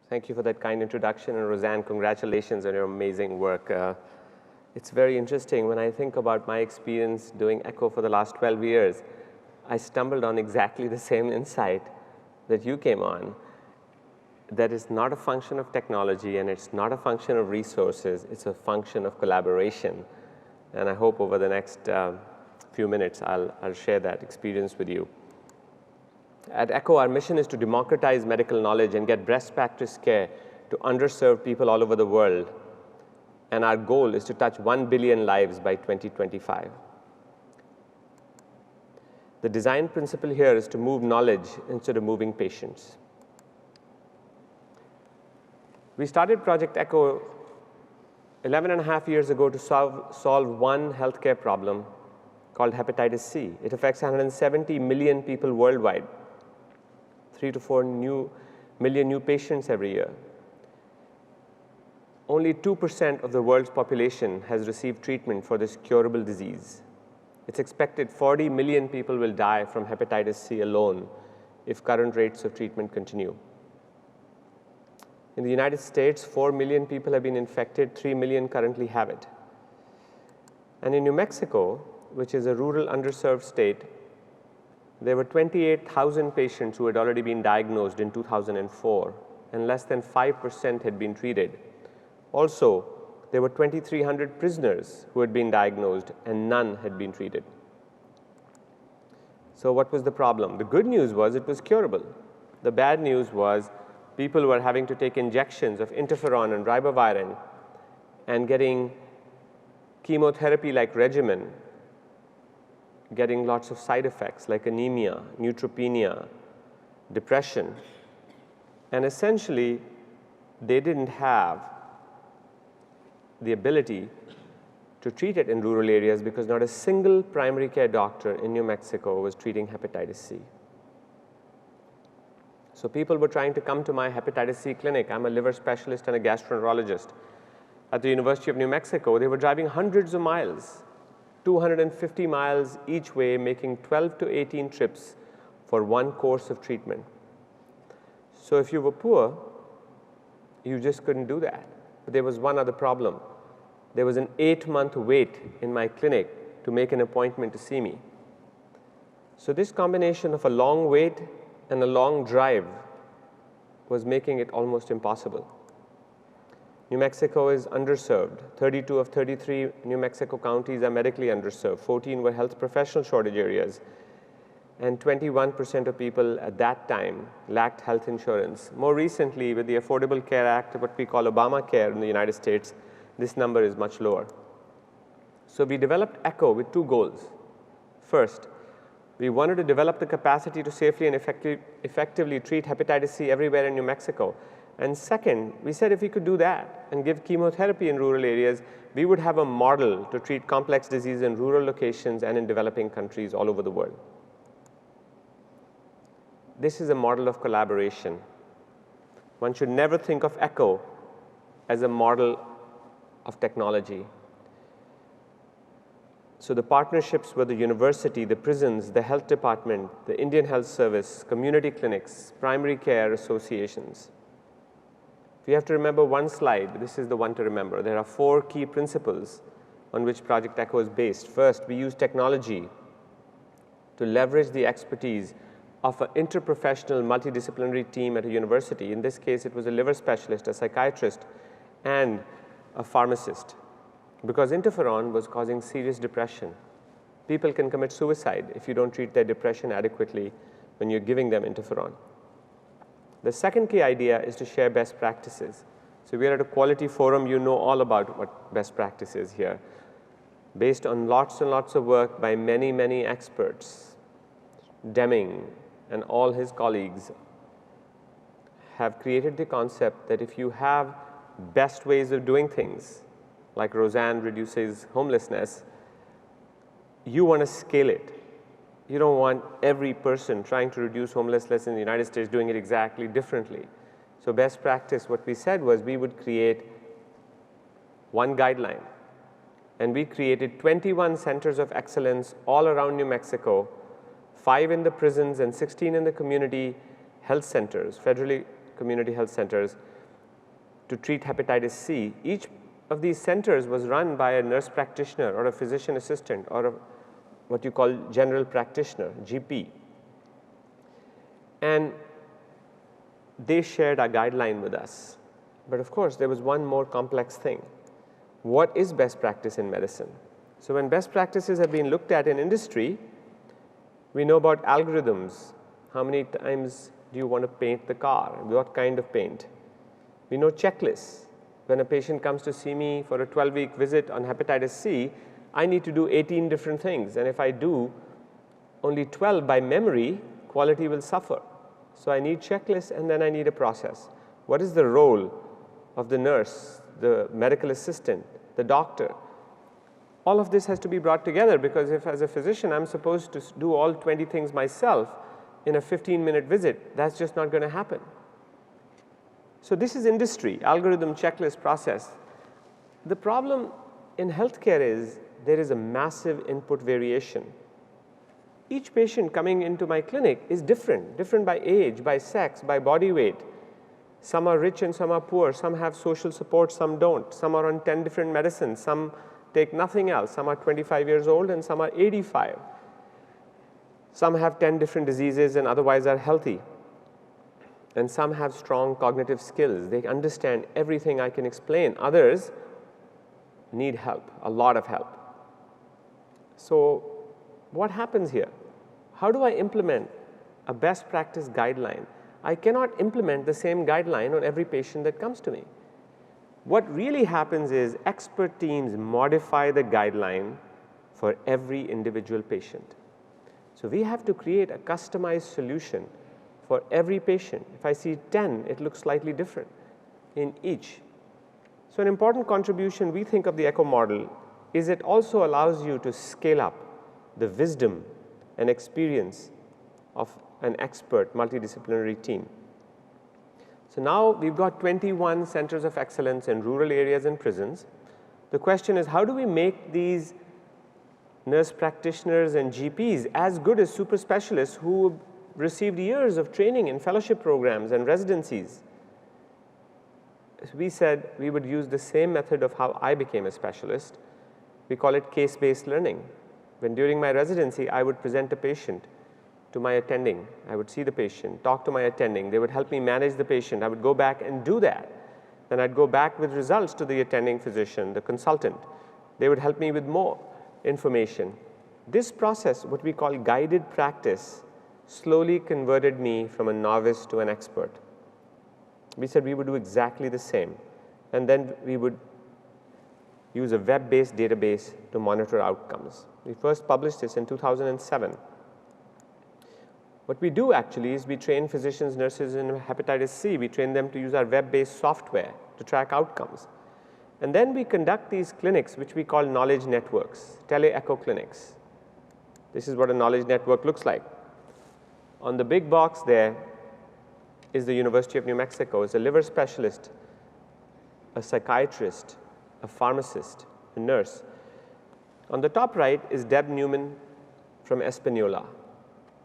Thank you for that kind introduction, and Roseanne, congratulations on your amazing work. It's very interesting. When I think about my experience doing ECHO for the last 12 years, I stumbled on exactly the same insight that you came on. That is not a function of technology, and it's not a function of resources. It's a function of collaboration. And I hope over the next few minutes, I'll share that experience with you. At ECHO, our mission is to democratize medical knowledge and get best practice care to underserved people all over the world. And our goal is to touch 1 billion lives by 2025. The design principle here is to move knowledge instead of moving patients. We started Project ECHO 11.5 years ago to solve one healthcare problem called hepatitis C. It affects 170 million people worldwide, 3 to 4 million new patients every year. Only 2% of the world's population has received treatment for this curable disease. It's expected 40 million people will die from hepatitis C alone if current rates of treatment continue. In the United States, 4 million people have been infected, 3 million currently have it. And in New Mexico, which is a rural, underserved state, there were 28,000 patients who had already been diagnosed in 2004, and less than 5% had been treated. Also, there were 2,300 prisoners who had been diagnosed, and none had been treated. So what was the problem? The good news was it was curable. The bad news was people were having to take injections of interferon and ribavirin and getting chemotherapy-like regimen, getting lots of side effects like anemia, neutropenia, depression. And essentially, they didn't have the ability to treat it in rural areas because not a single primary care doctor in New Mexico was treating hepatitis C. So people were trying to come to my hepatitis C clinic. I'm a liver specialist and a gastroenterologist at the University of New Mexico. They were driving hundreds of miles, 250 miles each way, making 12 to 18 trips for one course of treatment. So if you were poor, you just couldn't do that. But there was one other problem. There was an 8-month wait in my clinic to make an appointment to see me. So this combination of a long wait and a long drive was making it almost impossible. New Mexico is underserved. 32 of 33 New Mexico counties are medically underserved. 14 were health professional shortage areas. And 21% of people at that time lacked health insurance. More recently, with the Affordable Care Act, what we call Obamacare in the United States, this number is much lower. So we developed ECHO with 2 goals. First, we wanted to develop the capacity to safely and effectively treat hepatitis C everywhere in New Mexico. And second, we said if we could do that and give chemotherapy in rural areas, we would have a model to treat complex disease in rural locations and in developing countries all over the world. This is a model of collaboration. One should never think of ECHO as a model of technology. So the partnerships were the university, the prisons, the health department, the Indian Health Service, community clinics, primary care associations. If you have to remember one slide, this is the one to remember. There are 4 key principles on which Project ECHO is based. First, we use technology to leverage the expertise of an interprofessional multidisciplinary team at a university. In this case, it was a liver specialist, a psychiatrist, and a pharmacist. Because interferon was causing serious depression. People can commit suicide if you don't treat their depression adequately when you're giving them interferon. The second key idea is to share best practices. So we're at a quality forum. You know all about what best practice is here. Based on lots and lots of work by many, many experts, Deming and all his colleagues have created the concept that if you have best ways of doing things, like Roseanne reduces homelessness, you want to scale it. You don't want every person trying to reduce homelessness in the United States doing it exactly differently. So best practice, what we said was we would create one guideline. And we created 21 centers of excellence all around New Mexico, 5 in the prisons and 16 in the community health centers, federally community health centers, to treat hepatitis C. Each of these centers was run by a nurse practitioner or a physician assistant or what you call general practitioner, GP. And they shared a guideline with us. But of course, there was one more complex thing. What is best practice in medicine? So when best practices have been looked at in industry, we know about algorithms. How many times do you want to paint the car? What kind of paint? We know checklists. When a patient comes to see me for a 12-week visit on hepatitis C, I need to do 18 different things. And if I do only 12 by memory, quality will suffer. So I need checklists and then I need a process. What is the role of the nurse, the medical assistant, the doctor? All of this has to be brought together because if as a physician I'm supposed to do all 20 things myself in a 15-minute visit, that's just not going to happen. So this is industry, algorithm, checklist, process. The problem in healthcare is there is a massive input variation. Each patient coming into my clinic is different by age, by sex, by body weight. Some are rich and some are poor. Some have social support, some don't. Some are on 10 different medicines. Some take nothing else. Some are 25 years old and some are 85. Some have 10 different diseases and otherwise are healthy. And some have strong cognitive skills. They understand everything I can explain. Others need help, a lot of help. So what happens here? How do I implement a best practice guideline? I cannot implement the same guideline on every patient that comes to me. What really happens is expert teams modify the guideline for every individual patient. So we have to create a customized solution for every patient. If I see 10, it looks slightly different in each. So an important contribution we think of the ECHO model is it also allows you to scale up the wisdom and experience of an expert multidisciplinary team. So now we've got 21 centers of excellence in rural areas and prisons. The question is, how do we make these nurse practitioners and GPs as good as super specialists who received years of training in fellowship programs and residencies? We said we would use the same method of how I became a specialist. We call it case-based learning. When during my residency, I would present a patient to my attending. I would see the patient, talk to my attending. They would help me manage the patient. I would go back and do that. Then I'd go back with results to the attending physician, the consultant. They would help me with more information. This process, what we call guided practice, slowly converted me from a novice to an expert. We said we would do exactly the same. And then we would use a web-based database to monitor outcomes. We first published this in 2007. What we do actually is we train physicians, nurses in hepatitis C. We train them to use our web-based software to track outcomes. And then we conduct these clinics, which we call knowledge networks, teleECHO clinics. This is what a knowledge network looks like. On the big box there is the University of New Mexico. It's a liver specialist, a psychiatrist, a pharmacist, a nurse. On the top right is Deb Newman from Espanola.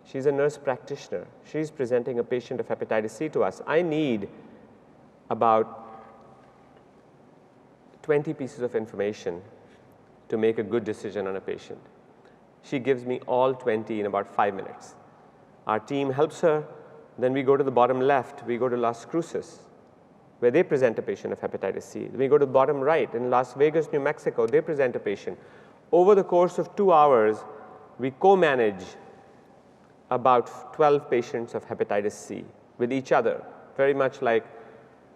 She's a nurse practitioner. She's presenting a patient of hepatitis C to us. I need about 20 pieces of information to make a good decision on a patient. She gives me all 20 in about 5 minutes. Our team helps her. Then we go to the bottom left. We go to Las Cruces, where they present a patient of hepatitis C. We go to the bottom right. In Las Vegas, New Mexico, they present a patient. Over the course of 2 hours, we co-manage about 12 patients of hepatitis C with each other, very much like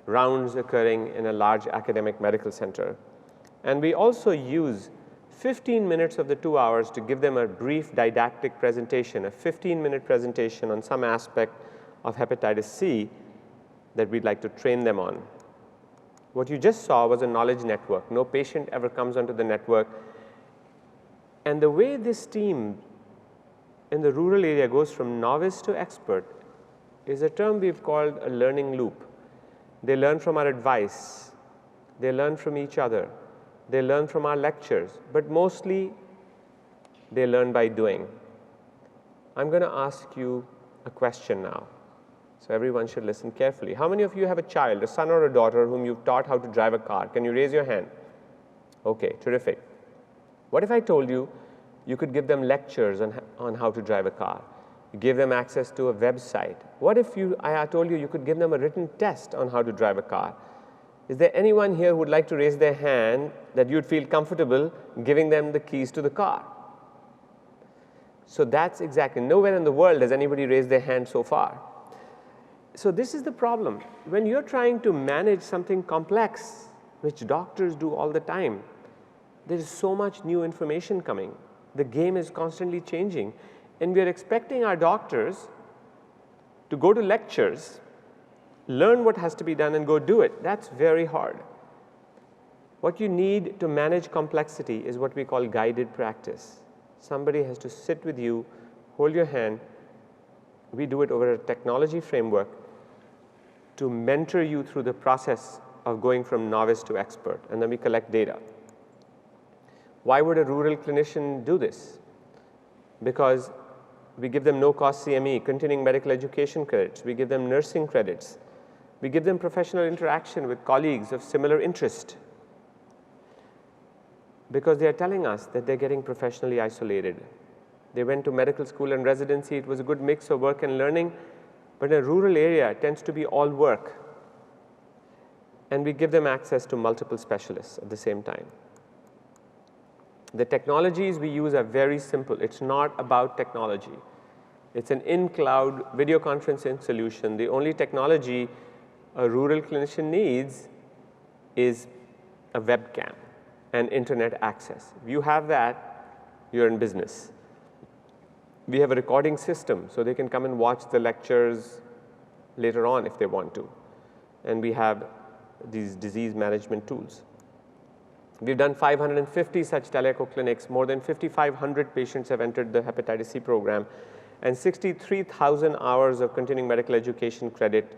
rounds occurring in a large academic medical center. And we also use 15 minutes of the 2 hours to give them a brief didactic presentation, a 15-minute presentation on some aspect of hepatitis C that we'd like to train them on. What you just saw was a knowledge network. No patient ever comes onto the network. And the way this team in the rural area goes from novice to expert is a term we've called a learning loop. They learn from our advice. They learn from each other. They learn from our lectures. But mostly, they learn by doing. I'm going to ask you a question now. So everyone should listen carefully. How many of you have a child, a son or a daughter, whom you've taught how to drive a car? Can you raise your hand? Okay, terrific. What if I told you you could give them lectures on how to drive a car? You give them access to a website. What if I told you could give them a written test on how to drive a car? Is there anyone here who would like to raise their hand that you'd feel comfortable giving them the keys to the car? So that's exactly, nowhere in the world has anybody raised their hand so far. So this is the problem. When you're trying to manage something complex, which doctors do all the time, there is so much new information coming. The game is constantly changing, and we are expecting our doctors to go to lectures, learn what has to be done, and go do it. That's very hard. What you need to manage complexity is what we call guided practice. Somebody has to sit with you, hold your hand. We do it over a technology framework to mentor you through the process of going from novice to expert, and then we collect data. Why would a rural clinician do this? Because we give them no-cost CME, continuing medical education credits. We give them nursing credits. We give them professional interaction with colleagues of similar interest, because they are telling us that they're getting professionally isolated. They went to medical school and residency. It was a good mix of work and learning, but in a rural area, it tends to be all work. And we give them access to multiple specialists at the same time. The technologies we use are very simple. It's not about technology. It's an in-cloud video conferencing solution. The only technology a rural clinician needs is a webcam and internet access. If you have that, you're in business. We have a recording system, so they can come and watch the lectures later on if they want to. And we have these disease management tools. We've done 550 such teleECHO clinics. More than 5,500 patients have entered the hepatitis C program, and 63,000 hours of continuing medical education credit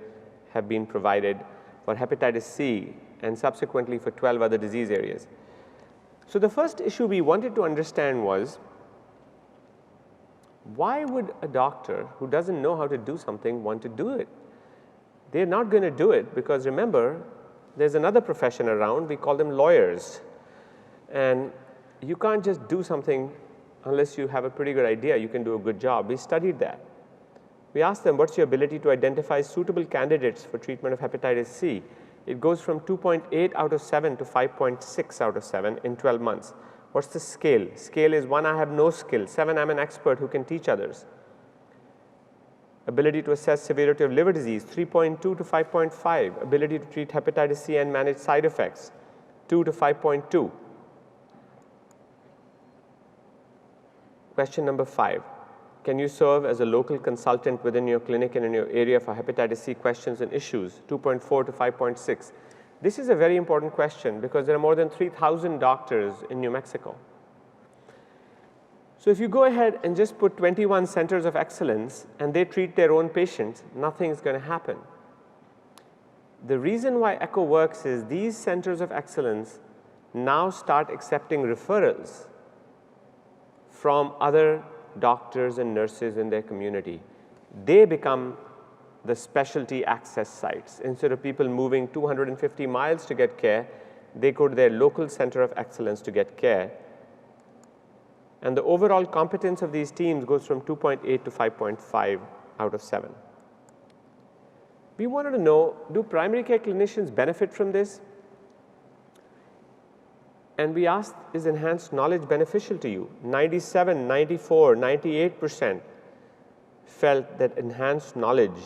have been provided for hepatitis C and subsequently for 12 other disease areas. So the first issue we wanted to understand was, why would a doctor who doesn't know how to do something want to do it? They're not going to do it because, remember, there's another profession around. We call them lawyers. And you can't just do something unless you have a pretty good idea you can do a good job. We studied that. We asked them, what's your ability to identify suitable candidates for treatment of hepatitis C? It goes from 2.8 out of 7 to 5.6 out of 7 in 12 months. What's the scale? Scale is 1, I have no skill. 7, I'm an expert who can teach others. Ability to assess severity of liver disease, 3.2 to 5.5. Ability to treat hepatitis C and manage side effects, 2 to 5.2. Question number 5. Can you serve as a local consultant within your clinic and in your area for hepatitis C questions and issues, 2.4 to 5.6. This is a very important question because there are more than 3,000 doctors in New Mexico. So if you go ahead and just put 21 centers of excellence and they treat their own patients, nothing's going to happen. The reason why ECHO works is these centers of excellence now start accepting referrals from other doctors and nurses in their community. They become the specialty access sites. Instead of people moving 250 miles to get care, they go to their local center of excellence to get care. And the overall competence of these teams goes from 2.8 to 5.5 out of 7. We wanted to know, do primary care clinicians benefit from this? And we asked, is enhanced knowledge beneficial to you? 97, 94, 98% felt that enhanced knowledge,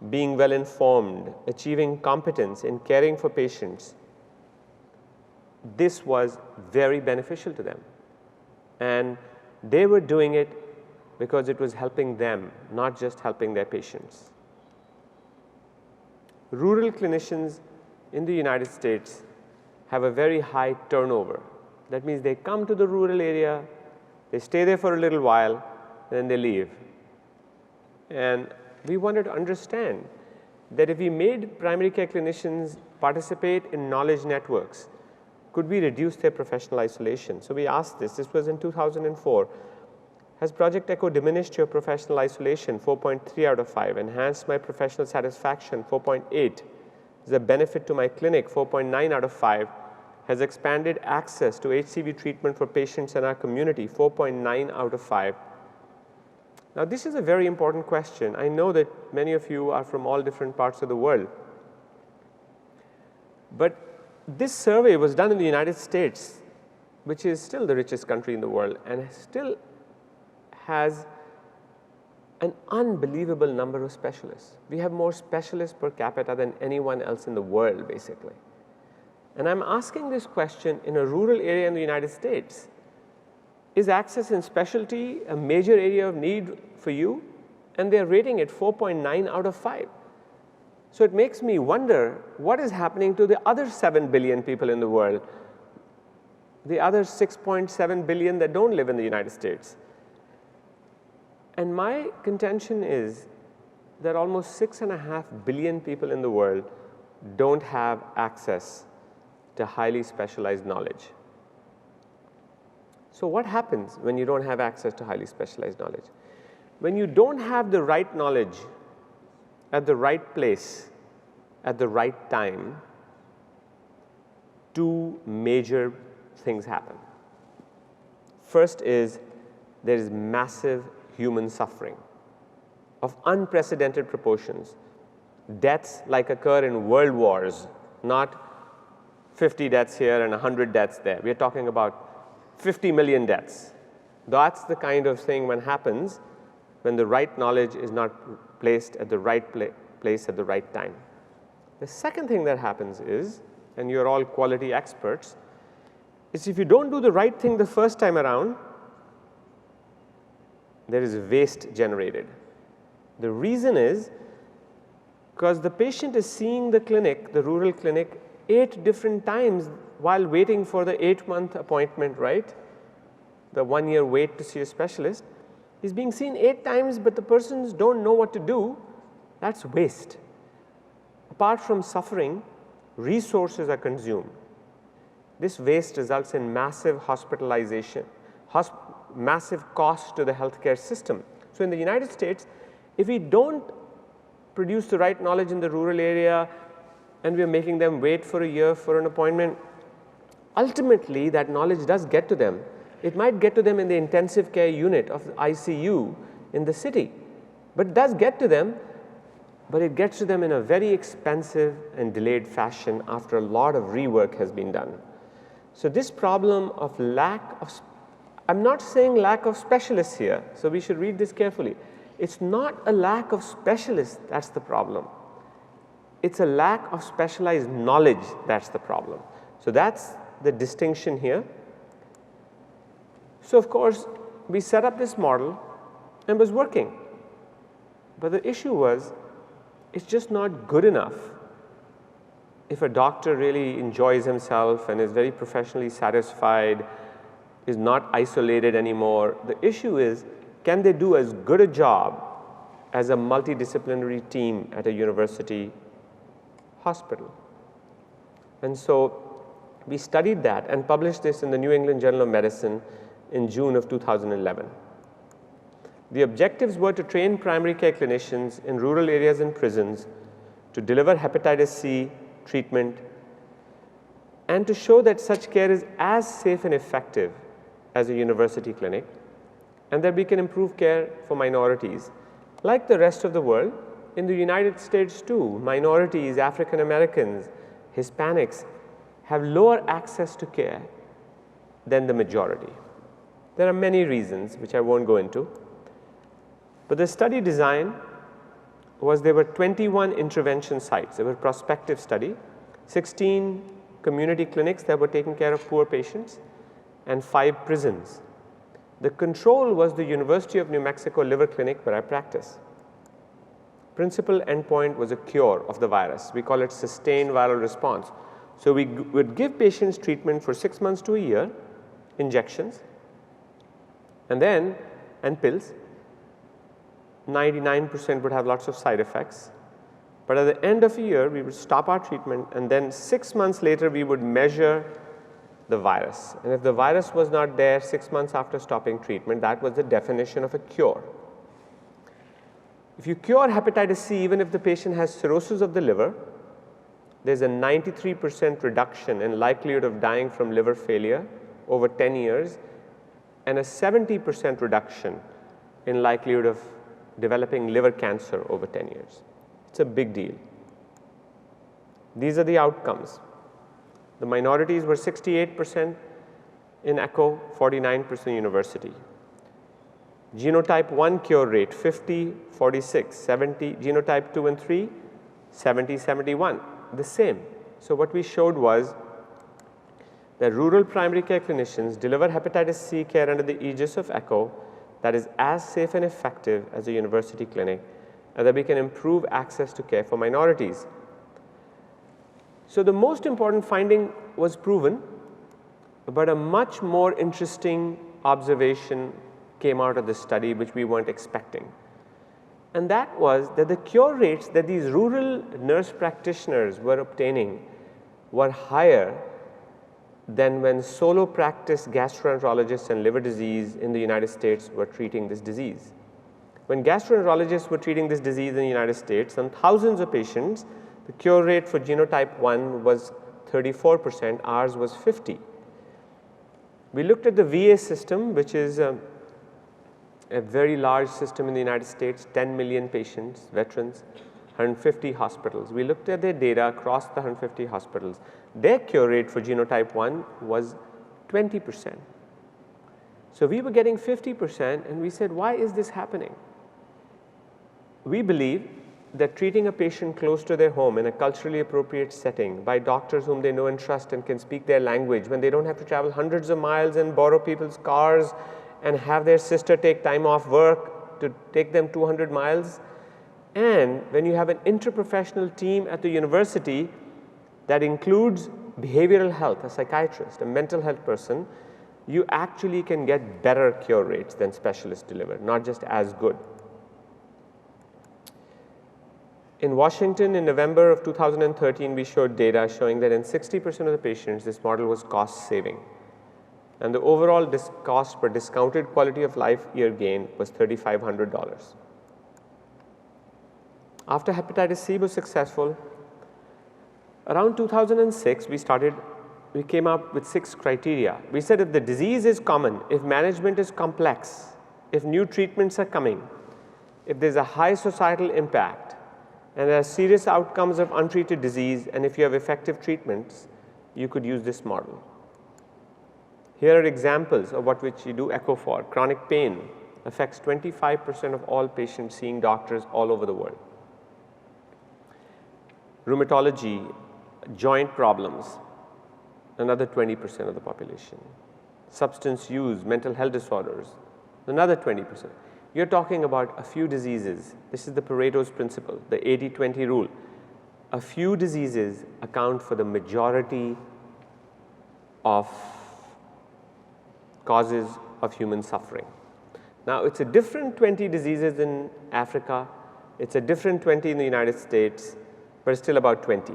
being well informed, achieving competence in caring for patients, this was very beneficial to them. And they were doing it because it was helping them, not just helping their patients. Rural clinicians in the United States have a very high turnover. That means they come to the rural area, they stay there for a little while, and then they leave. And we wanted to understand that if we made primary care clinicians participate in knowledge networks, could we reduce their professional isolation? So we asked this. This was in 2004. Has Project ECHO diminished your professional isolation? 4.3 out of 5. Enhanced my professional satisfaction? 4.8. Is a benefit to my clinic? 4.9 out of 5. Has expanded access to HCV treatment for patients in our community? 4.9 out of 5. Now, this is a very important question. I know that many of you are from all different parts of the world. But this survey was done in the United States, which is still the richest country in the world and still has an unbelievable number of specialists. We have more specialists per capita than anyone else in the world, basically. And I'm asking this question in a rural area in the United States. Is access in specialty a major area of need for you? And they're rating it 4.9 out of 5. So it makes me wonder what is happening to the other 7 billion people in the world, the other 6.7 billion that don't live in the United States. And my contention is that almost 6.5 billion people in the world don't have access to highly specialized knowledge. So what happens when you don't have access to highly specialized knowledge? When you don't have the right knowledge at the right place at the right time, two major things happen. First is there is massive human suffering of unprecedented proportions. Deaths like occur in world wars, not 50 deaths here and 100 deaths there. We are talking about 50 million deaths. That's the kind of thing when happens when the right knowledge is not placed at the right place at the right time. The second thing that happens is, and you're all quality experts, is if you don't do the right thing the first time around, there is waste generated. The reason is because the patient is seeing the clinic, the rural clinic, 8 different times while waiting for the 8-month appointment, right? The 1-year wait to see a specialist. He's being seen 8 times, but the persons don't know what to do. That's waste. Apart from suffering, resources are consumed. This waste results in massive hospitalization, massive cost to the healthcare system. So in the United States, if we don't produce the right knowledge in the rural area and we are making them wait for a year for an appointment, ultimately that knowledge does get to them. It might get to them in the intensive care unit of the ICU in the city, but it does get to them, but it gets to them in a very expensive and delayed fashion after a lot of rework has been done. So this problem of I'm not saying lack of specialists here, so we should read this carefully. It's not a lack of specialists that's the problem. It's a lack of specialized knowledge that's the problem. So that's the distinction here. So of course, we set up this model and it was working. But the issue was, it's just not good enough. If a doctor really enjoys himself and is very professionally satisfied, is not isolated anymore, the issue is, can they do as good a job as a multidisciplinary team at a university hospital? And so we studied that and published this in the New England Journal of Medicine in June of 2011. The objectives were to train primary care clinicians in rural areas and prisons to deliver hepatitis C treatment and to show that such care is as safe and effective as a university clinic, and that we can improve care for minorities. Like the rest of the world, in the United States too, minorities, African Americans, Hispanics have lower access to care than the majority. There are many reasons which I won't go into, but the study design was there were 21 intervention sites. There were prospective study, 16 community clinics that were taking care of poor patients, and 5 prisons. The control was the University of New Mexico Liver Clinic where I practice. Principal endpoint was a cure of the virus. We call it sustained viral response. So we would give patients treatment for 6 months to a year, injections, and pills. 99% would have lots of side effects. But at the end of a year, we would stop our treatment, and then 6 months later, we would measure the virus. And if the virus was not there 6 months after stopping treatment, that was the definition of a cure. If you cure hepatitis C, even if the patient has cirrhosis of the liver, there's a 93% reduction in likelihood of dying from liver failure over 10 years and a 70% reduction in likelihood of developing liver cancer over 10 years. It's a big deal. These are the outcomes. The minorities were 68% in ECHO, 49% university. Genotype 1 cure rate 50, 46, 70, genotype 2 and 3, 70, 71, the same. So what we showed was that rural primary care clinicians deliver hepatitis C care under the aegis of ECHO that is as safe and effective as a university clinic, and that we can improve access to care for minorities. So the most important finding was proven, but a much more interesting observation came out of this study which we weren't expecting. And that was that the cure rates that these rural nurse practitioners were obtaining were higher than when solo practice gastroenterologists and liver disease in the United States were treating this disease. When gastroenterologists were treating this disease in the United States on thousands of patients, the cure rate for genotype 1 was 34%, ours was 50. We looked at the VA system, which is a very large system in the United States, 10 million patients, veterans, 150 hospitals. We looked at their data across the 150 hospitals. Their cure rate for genotype 1 was 20%. So we were getting 50%, and we said, why is this happening? We believe that treating a patient close to their home in a culturally appropriate setting by doctors whom they know and trust and can speak their language, when they don't have to travel hundreds of miles and borrow people's cars and have their sister take time off work to take them 200 miles, and when you have an interprofessional team at the university that includes behavioral health, a psychiatrist, a mental health person, you actually can get better cure rates than specialists deliver, not just as good. In Washington, in November of 2013, we showed data showing that in 60% of the patients, this model was cost saving. And the overall cost per discounted quality of life year gain was $3,500. After hepatitis C was successful, around 2006, we came up with 6 criteria. We said if the disease is common, if management is complex, if new treatments are coming, if there's a high societal impact, and there are serious outcomes of untreated disease, and if you have effective treatments, you could use this model. Here are examples of what which you do ECHO for. Chronic pain affects 25% of all patients seeing doctors all over the world. Rheumatology, joint problems, another 20% of the population. Substance use, mental health disorders, another 20%. You're talking about a few diseases. This is the Pareto's principle, the 80-20 rule. A few diseases account for the majority of causes of human suffering. Now, it's a different 20 diseases in Africa. It's a different 20 in the United States, but it's still about 20.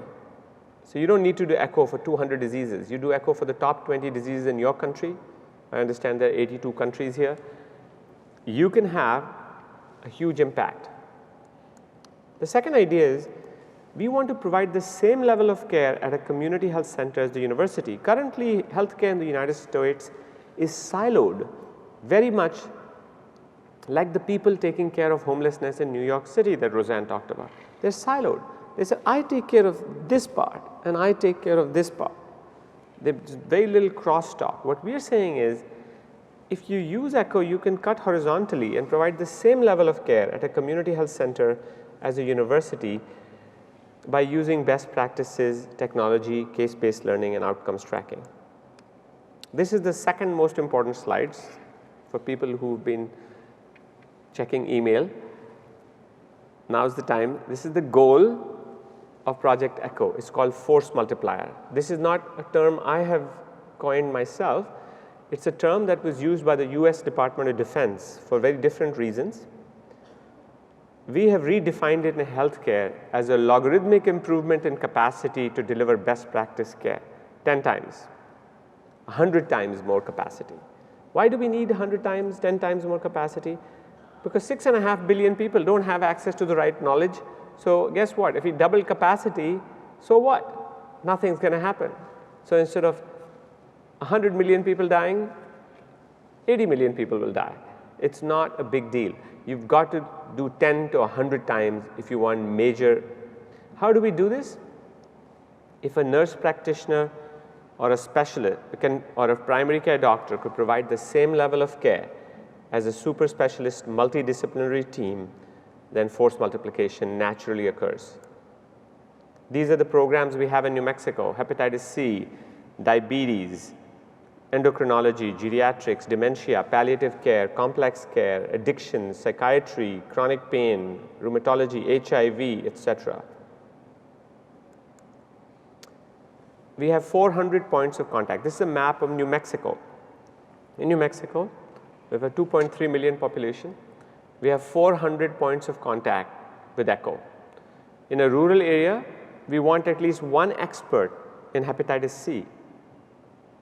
So you don't need to do ECHO for 200 diseases. You do ECHO for the top 20 diseases in your country. I understand there are 82 countries here. You can have a huge impact. The second idea is we want to provide the same level of care at a community health center as the university. Currently, healthcare in the United States is siloed, very much like the people taking care of homelessness in New York City that Roseanne talked about. They're siloed. They say, I take care of this part and I take care of this part. There's very little crosstalk. What we're saying is, if you use ECHO, you can cut horizontally and provide the same level of care at a community health center as a university by using best practices, technology, case-based learning, and outcomes tracking. This is the second most important slides for people who've been checking email. Now's the time. This is the goal of Project ECHO. It's called force multiplier. This is not a term I have coined myself. It's a term that was used by the US Department of Defense for very different reasons. We have redefined it in healthcare as a logarithmic improvement in capacity to deliver best practice care 10 times. 100 times more capacity. Why do we need 100 times, 10 times more capacity? Because 6.5 billion people don't have access to the right knowledge. So guess what? If we double capacity, so what? Nothing's going to happen. So instead of 100 million people dying, 80 million people will die. It's not a big deal. You've got to do 10 to 100 times if you want major. How do we do this? If a nurse practitioner or a specialist or a primary care doctor could provide the same level of care as a super specialist multidisciplinary team, then force multiplication naturally occurs. These are the programs we have in New Mexico: hepatitis C, diabetes, endocrinology, geriatrics, dementia, palliative care, complex care, addiction, psychiatry, chronic pain, rheumatology, HIV, etc. We have 400 points of contact. This is a map of New Mexico. In New Mexico, we have a 2.3 million population. We have 400 points of contact with ECHO. In a rural area, we want at least one expert in hepatitis C,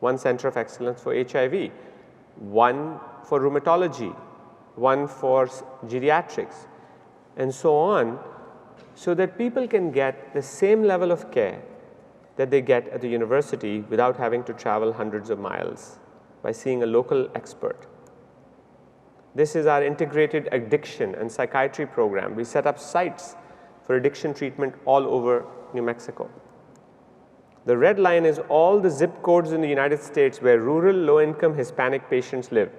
one center of excellence for HIV, one for rheumatology, one for geriatrics, and so on, so that people can get the same level of care that they get at the university without having to travel hundreds of miles by seeing a local expert. This is our integrated addiction and psychiatry program. We set up sites for addiction treatment all over New Mexico. The red line is all the zip codes in the United States where rural, low-income Hispanic patients live.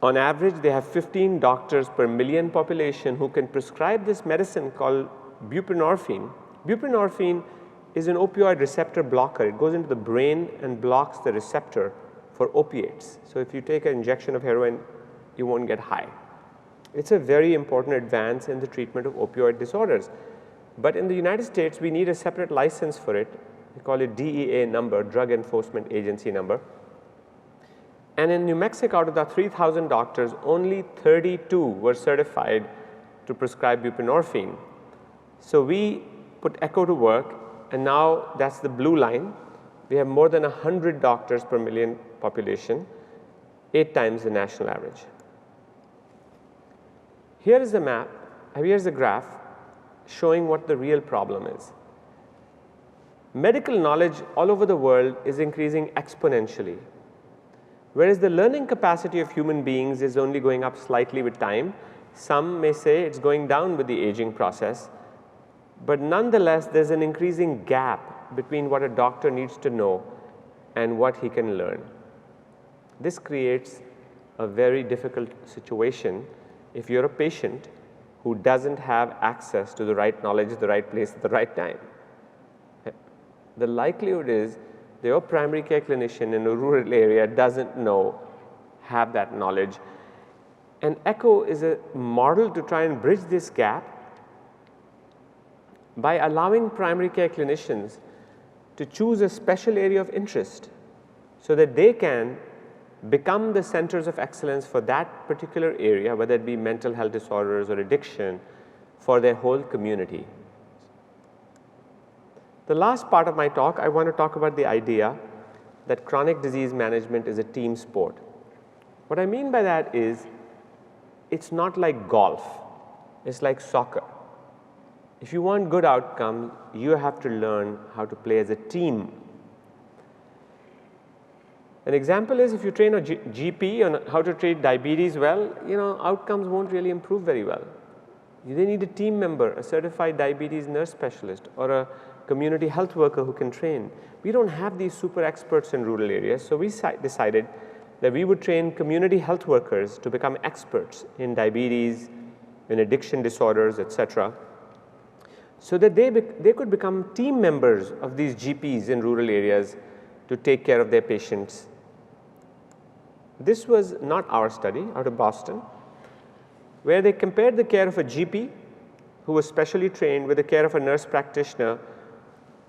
On average, they have 15 doctors per million population who can prescribe this medicine called buprenorphine. Buprenorphine is an opioid receptor blocker. It goes into the brain and blocks the receptor for opiates. So if you take an injection of heroin, you won't get high. It's a very important advance in the treatment of opioid disorders. But in the United States, we need a separate license for it. We call it DEA number, Drug Enforcement Agency number. And in New Mexico, out of the 3,000 doctors, only 32 were certified to prescribe buprenorphine. So we put ECHO to work, and now that's the blue line. We have more than 100 doctors per million population, 8 times the national average. Here is the map, here's the graph showing what the real problem is. Medical knowledge all over the world is increasing exponentially, whereas the learning capacity of human beings is only going up slightly with time. Some may say it's going down with the aging process, but nonetheless, there's an increasing gap between what a doctor needs to know and what he can learn. This creates a very difficult situation if you're a patient who doesn't have access to the right knowledge at the right place at the right time. The likelihood is that your primary care clinician in a rural area doesn't have that knowledge. And ECHO is a model to try and bridge this gap by allowing primary care clinicians to choose a special area of interest so that they can become the centers of excellence for that particular area, whether it be mental health disorders or addiction, for their whole community. The last part of my talk, I want to talk about the idea that chronic disease management is a team sport. What I mean by that is, it's not like golf, it's like soccer. If you want good outcomes, you have to learn how to play as a team. An example is if you train a GP on how to treat diabetes well, outcomes won't really improve very well. They need a team member, a certified diabetes nurse specialist, or a community health worker who can train. We don't have these super experts in rural areas, so we decided that we would train community health workers to become experts in diabetes, in addiction disorders, etc., so that they could become team members of these GPs in rural areas to take care of their patients. This was not our study, out of Boston, where they compared the care of a GP who was specially trained with the care of a nurse practitioner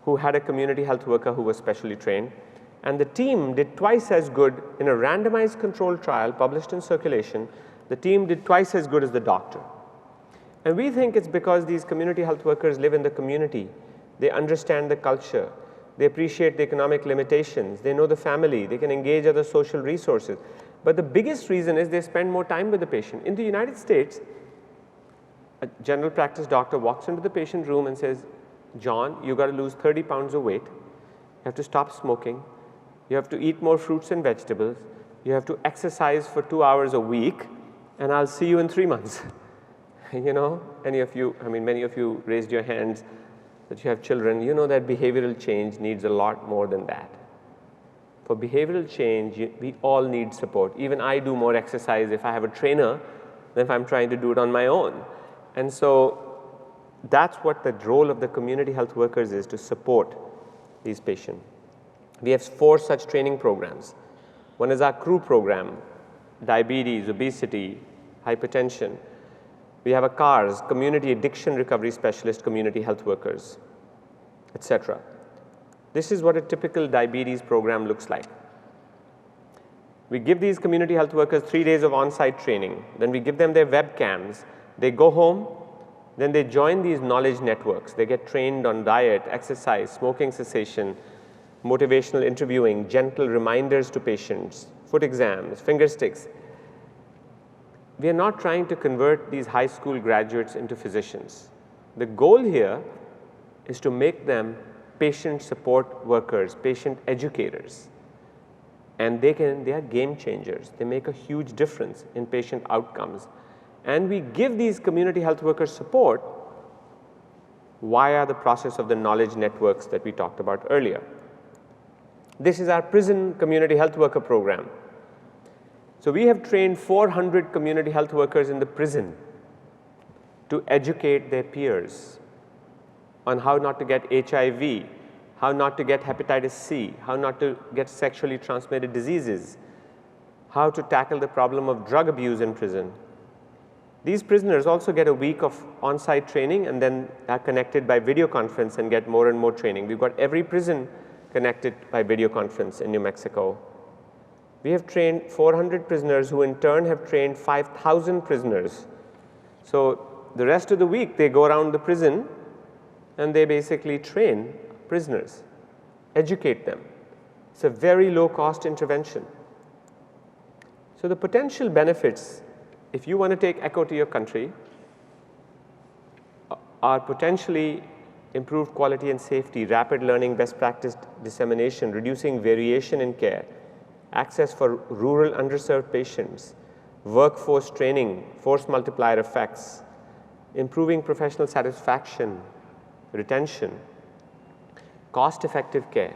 who had a community health worker who was specially trained. And the team did twice as good in a randomized controlled trial published in Circulation. The team did twice as good as the doctor. And we think it's because these community health workers live in the community. They understand the culture. They appreciate the economic limitations. They know the family. They can engage other social resources. But the biggest reason is they spend more time with the patient. In the United States, a general practice doctor walks into the patient room and says, John, you got to lose 30 pounds of weight. You have to stop smoking. You have to eat more fruits and vegetables. You have to exercise for 2 hours a week, and I'll see you in 3 months. You know, many of you raised your hands that you have children. You know that behavioral change needs a lot more than that. For behavioral change, we all need support. Even I do more exercise if I have a trainer than if I'm trying to do it on my own. And so that's what the role of the community health workers is, to support these patients. We have 4 such training programs. One is our CREW program, diabetes, obesity, hypertension. We have a CARS, Community Addiction Recovery Specialist Community Health Workers, etc. This is what a typical diabetes program looks like. We give these community health workers 3 days of on-site training. Then we give them their webcams. They go home. Then they join these knowledge networks. They get trained on diet, exercise, smoking cessation, motivational interviewing, gentle reminders to patients, foot exams, finger sticks. We are not trying to convert these high school graduates into physicians. The goal here is to make them patient support workers, patient educators. And they are game changers. They make a huge difference in patient outcomes. And we give these community health workers support via the process of the knowledge networks that we talked about earlier. This is our prison community health worker program. So we have trained 400 community health workers in the prison to educate their peers on how not to get HIV, how not to get hepatitis C, how not to get sexually transmitted diseases, how to tackle the problem of drug abuse in prison. These prisoners also get a week of on-site training and then are connected by video conference and get more and more training. We've got every prison connected by video conference in New Mexico. We have trained 400 prisoners who in turn have trained 5,000 prisoners. So the rest of the week they go around the prison and they basically train prisoners, educate them. It's a very low cost intervention. So the potential benefits, if you want to take ECHO to your country, are potentially improved quality and safety, rapid learning, best practice dissemination, reducing variation in care, access for rural underserved patients, workforce training, force multiplier effects, improving professional satisfaction, retention, cost-effective care.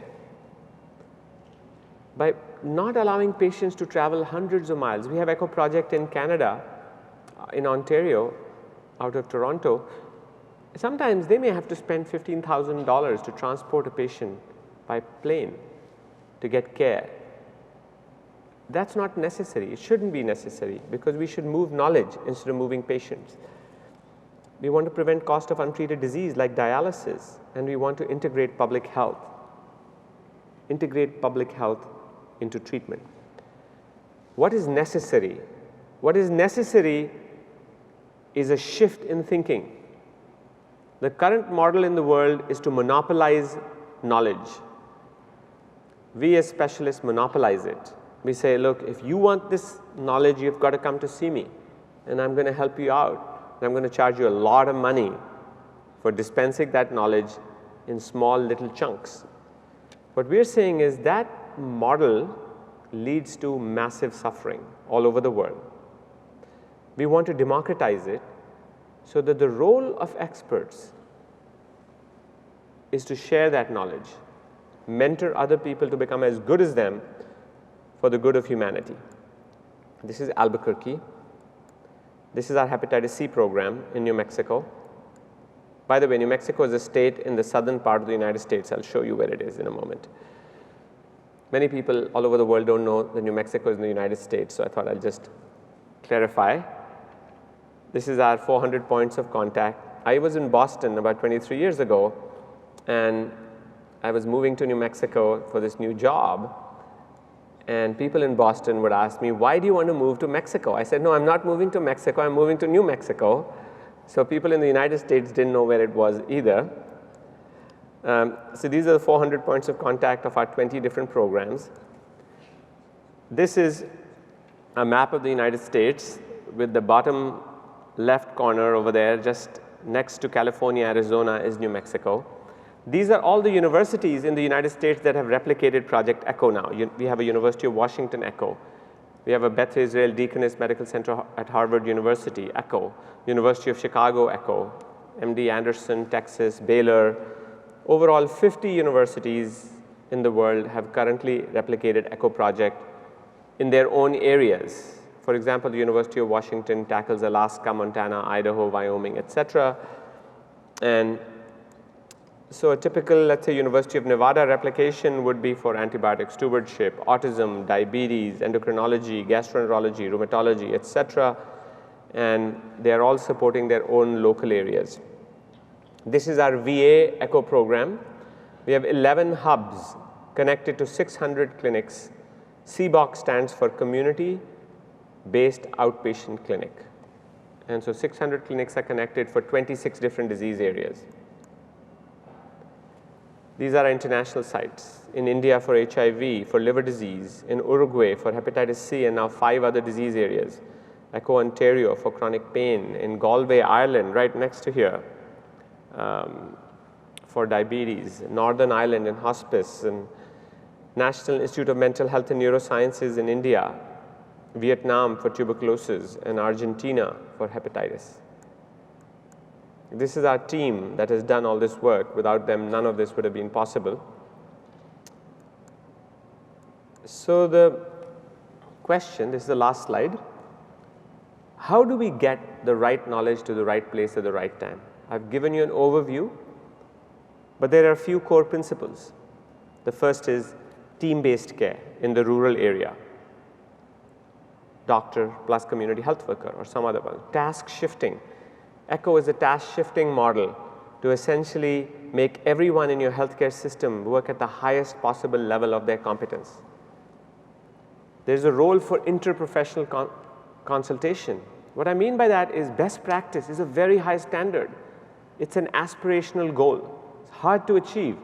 By not allowing patients to travel hundreds of miles, we have ECHO project in Canada, in Ontario, out of Toronto. Sometimes they may have to spend $15,000 to transport a patient by plane to get care. That's not necessary. It shouldn't be necessary because we should move knowledge instead of moving patients. We want to prevent cost of untreated disease like dialysis, and we want to integrate public health. Integrate public health into treatment. What is necessary? What is necessary is a shift in thinking. The current model in the world is to monopolize knowledge. We as specialists monopolize it. We say, look, if you want this knowledge, you've got to come to see me, and I'm going to help you out. And I'm going to charge you a lot of money for dispensing that knowledge in small little chunks. What we're saying is that model leads to massive suffering all over the world. We want to democratize it so that the role of experts is to share that knowledge, mentor other people to become as good as them for the good of humanity. This is Albuquerque. This is our hepatitis C program in New Mexico. By the way, New Mexico is a state in the southern part of the United States. I'll show you where it is in a moment. Many people all over the world don't know that New Mexico is in the United States, so I thought I'll just clarify. This is our 400 points of contact. I was in Boston about 23 years ago, and I was moving to New Mexico for this new job. And people in Boston would ask me, why do you want to move to Mexico? I said, no, I'm not moving to Mexico, I'm moving to New Mexico. So people in the United States didn't know where it was either. So these are the 400 points of contact of our 20 different programs. This is a map of the United States with the bottom left corner over there, just next to California, Arizona is New Mexico. These are all the universities in the United States that have replicated Project ECHO now. We have a University of Washington ECHO. We have a Beth Israel Deaconess Medical Center at Harvard University, ECHO. University of Chicago, ECHO. MD Anderson, Texas, Baylor. Overall, 50 universities in the world have currently replicated ECHO project in their own areas. For example, the University of Washington tackles Alaska, Montana, Idaho, Wyoming, etc. And so a typical, let's say, University of Nevada replication would be for antibiotic stewardship, autism, diabetes, endocrinology, gastroenterology, rheumatology, etc. And they are all supporting their own local areas. This is our VA ECHO program. We have 11 hubs connected to 600 clinics. CBOC stands for Community-Based Outpatient Clinic. And so 600 clinics are connected for 26 different disease areas. These are our international sites. In India for HIV, for liver disease, in Uruguay for hepatitis C, and now 5 other disease areas. ECHO Ontario for chronic pain, in Galway, Ireland, right next to here, for diabetes, Northern Ireland in hospice, and National Institute of Mental Health and Neurosciences in India, Vietnam for tuberculosis, and Argentina for hepatitis. This is our team that has done all this work. Without them, none of this would have been possible. So the question, this is the last slide. How do we get the right knowledge to the right place at the right time? I've given you an overview, but there are a few core principles. The first is team-based care in the rural area. Doctor plus community health worker or some other one. Task shifting. ECHO is a task shifting model to essentially make everyone in your healthcare system work at the highest possible level of their competence. There's a role for interprofessional consultation. What I mean by that is best practice is a very high standard. It's an aspirational goal. It's hard to achieve.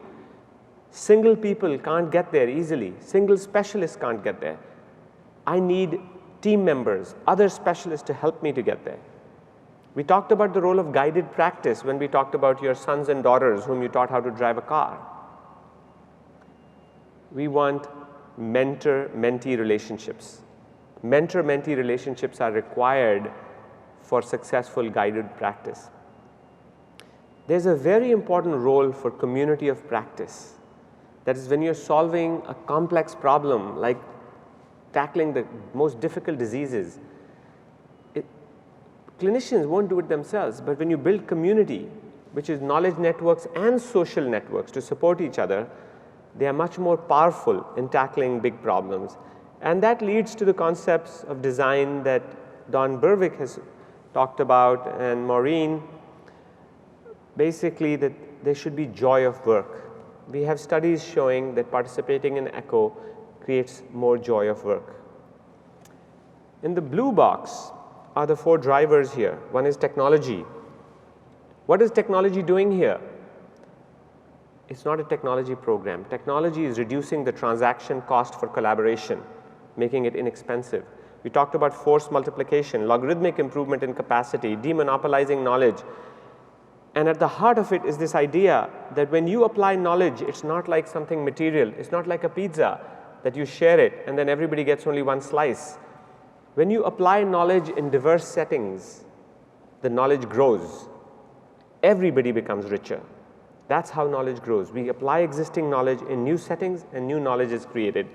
Single people can't get there easily. Single specialists can't get there. I need team members, other specialists to help me to get there. We talked about the role of guided practice when we talked about your sons and daughters whom you taught how to drive a car. We want mentor-mentee relationships. Mentor-mentee relationships are required for successful guided practice. There's a very important role for community of practice. That is, when you're solving a complex problem like tackling the most difficult diseases, clinicians won't do it themselves, but when you build community, which is knowledge networks and social networks to support each other, they are much more powerful in tackling big problems. And that leads to the concepts of design that Don Berwick has talked about, and Maureen, basically that there should be joy of work. We have studies showing that participating in ECHO creates more joy of work. In the blue box are the 4 drivers here. One is technology. What is technology doing here? It's not a technology program. Technology is reducing the transaction cost for collaboration, making it inexpensive. We talked about force multiplication, logarithmic improvement in capacity, demonopolizing knowledge. And at the heart of it is this idea that when you apply knowledge, it's not like something material. It's not like a pizza that you share it and then everybody gets only one slice. When you apply knowledge in diverse settings, the knowledge grows. Everybody becomes richer. That's how knowledge grows. We apply existing knowledge in new settings and new knowledge is created.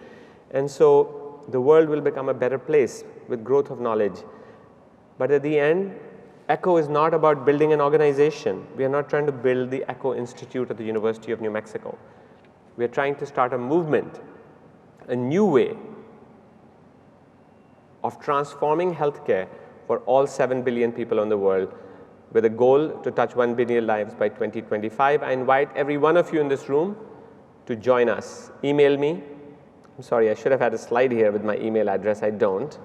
And so the world will become a better place with growth of knowledge. But at the end, ECHO is not about building an organization. We are not trying to build the ECHO Institute at the University of New Mexico. We are trying to start a movement, a new way of transforming healthcare for all 7 billion people in the world with a goal to touch 1 billion lives by 2025. I invite every one of you in this room to join us. Email me. I'm sorry, I should have had a slide here with my email address. I don't,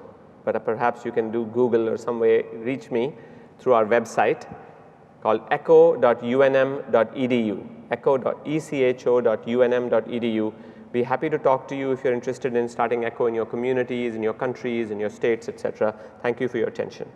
but perhaps you can do Google or some way reach me through our website called echo.unm.edu. echo.unm.edu. Be happy to talk to you if you're interested in starting ECHO in your communities, in your countries, in your states, etc. Thank you for your attention.